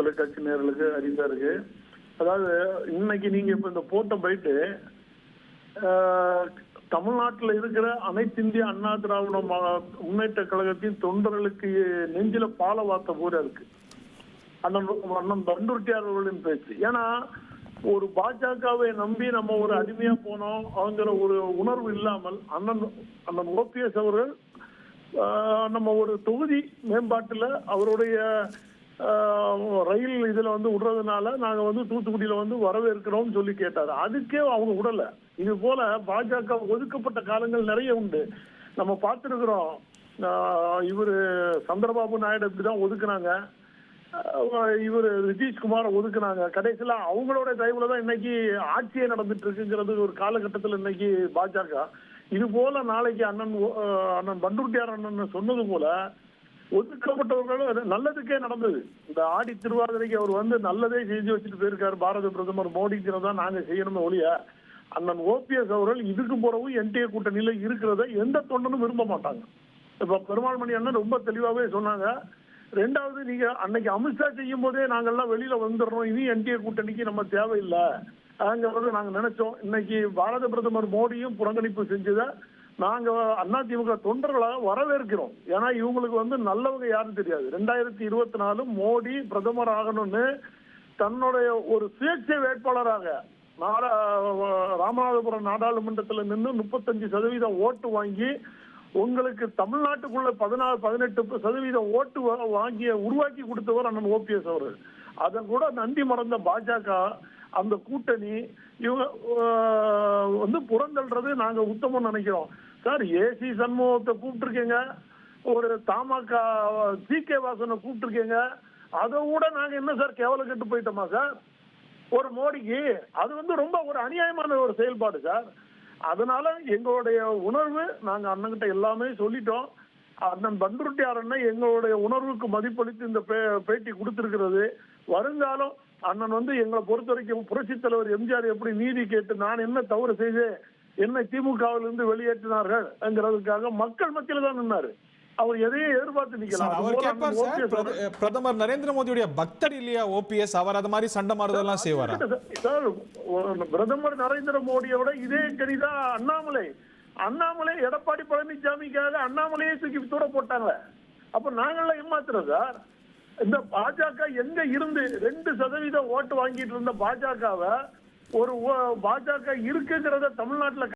தொலைக்காட்சி நேயர்களுக்கு அறிந்தா இருக்கு. அதாவது இன்னைக்கு நீங்க இப்ப இந்த போட்ட பைட்டு தமிழ்நாட்டில் இருக்கிற அனைத்து இந்திய அண்ணா திராவிட முன்னேற்ற கழகத்தின் தொண்டர்களுக்கு நெஞ்சில பால வார்த்த கூட இருக்கு. அண்ணன் பண்டூர்த்தியார் அவர்களின் பேச்சு. ஏன்னா ஒரு பாஜகவை நம்பி நம்ம ஒரு அடிமையா போனோம் அவங்கிற ஒரு உணர்வு இல்லாமல் அண்ணன் ஓபிஎஸ் அவர்கள் நம்ம ஒரு தொகுதி மேம்பாட்டுல அவருடைய ரயில் இதுல விடுறதுனால நாங்க தூத்துக்குடியில வரவேற்கிறோம் சொல்லி கேட்டாரு. அதுக்கே அவங்க விடல. இது போல பாஜக ஒதுக்கப்பட்ட காலங்கள் நிறைய உண்டு. நம்ம பார்த்திருக்கிறோம். இவரு சந்திரபாபு நாயுடு இப்படிதான் ஒதுக்குனாங்க. இவரு நிதிஷ்குமார் ஒதுக்குனாங்க. கடைசியில அவங்களோட தயவுல தான் இன்னைக்கு ஆட்சியே நடந்துட்டு இருக்குங்கிறது ஒரு காலகட்டத்தில் இன்னைக்கு பாஜக. இது போல நாளைக்கு அண்ணன் பண்டூர்த்தியார் அண்ணன் சொன்னது போல ஒதுக்கப்பட்டவர்களும் நல்லதுக்கே நடந்தது. இந்த ஆடி திருவாதிரைக்கு அவர் நல்லதே செஞ்சு வச்சுட்டு போயிருக்காரு. பாரத பிரதமர் மோடிங்கிறதா நாங்க செய்யணுமே ஒழிய அண்ணன் ஓபிஎஸ் அவர்கள் இதுக்கு பிறகு என்டிஏ கூட்டணியில இருக்கிறத எந்த தொண்டனும் விரும்ப மாட்டாங்க. இப்ப பெருமாள் மணி அண்ணன் ரொம்ப தெளிவாவே சொன்னாங்க. ரெண்டாவது, நீங்க அன்னைக்கு அமித்ஷா செய்யும் போதே நாங்கெல்லாம் வெளியில வந்துடுறோம், இனி என்டிஏ கூட்டணிக்கு நம்ம தேவையில்லை அங்கிறது நாங்க நினைச்சோம். இன்னைக்கு பாரத பிரதமர் மோடியும் புறக்கணிப்பு செஞ்சதை நாங்க அதிமுக தொண்டர்களை வரவேற்கிறோம். ஏன்னா இவங்களுக்கு நல்லவங்க யாரும் தெரியாது. 2024 மோடி பிரதமர் ஆகணும்னு தன்னுடைய ஒரு சுயேட்சை வேட்பாளராக ராமநாதபுரம் நாடாளுமன்றத்தில் நின்று 35% ஓட்டு வாங்கி உங்களுக்கு தமிழ்நாட்டுக்குள்ள 18% ஓட்டு உருவாக்கி கொடுத்தவர் அண்ணன் ஓபிஎஸ் அவர்கள். அதன் கூட நன்றி மறந்த பாஜக அந்த கூட்டணி இவங்க புறந்தல்றது நாங்க உத்தமம் நினைக்கிறோம். சார், ஏசி சண்முகத்தை கூப்பிட்டுருக்கீங்க, ஒரு தமாக ஜி.கே. வாசனை கூப்பிட்டுருக்கீங்க. அதை விட நாங்க என்ன சார் கேவலம் கெட்டு போயிட்டோமா சார் ஒரு மோடிக்கு? அது ரொம்ப ஒரு அநியாயமான ஒரு செயல்பாடு சார். அதனால எங்களுடைய உணர்வு நாங்க அண்ணன்கிட்ட எல்லாமே சொல்லிட்டோம். அண்ணன் பண்டூர்த்தியார் அண்ணன் எங்களுடைய உணர்வுக்கு மதிப்பளித்து இந்த பேட்டி கொடுத்திருக்கிறது. வருங்காலம் அண்ணன் எங்களை பொறுத்த வரைக்கும் புரட்சித் தலைவர் எம்ஜிஆர் எப்படி நீதி கேட்டு நான் என்ன தவறு செய்தேன், என்னை திமுகவிலிருந்து வெளியேற்றினார்கள் என்கிறதுக்காக மக்கள் மத்தியில தான் நின்னாரு. அவர் எதையும் எதிர்பார்த்து நிக்கலாம். அவர் கேட்பார் சார், பிரதமர் நரேந்திர மோடியுடைய பக்தர் இல்லையா ஓபிஎஸ்? அவர் அது மாதிரி சண்டை மாறுதெல்லாம் செய்வாரா சார்? பிரதமர் நரேந்திர மோடியோட இதே கணிதான் அண்ணாமலை எடப்பாடி பழனிசாமிக்காக அண்ணாமலையே தூக்கி தூர போட்டாங்க. அப்ப நாங்கெல்லாம் ஏமாத்துறோம் சார். இந்த பாஜக எங்க இருந்து 2% ஓட்டு வாங்கிட்டு இருந்த பாஜகவை ஒரு பாஜக இருக்குங்கிறத தமிழ்நாட்டுல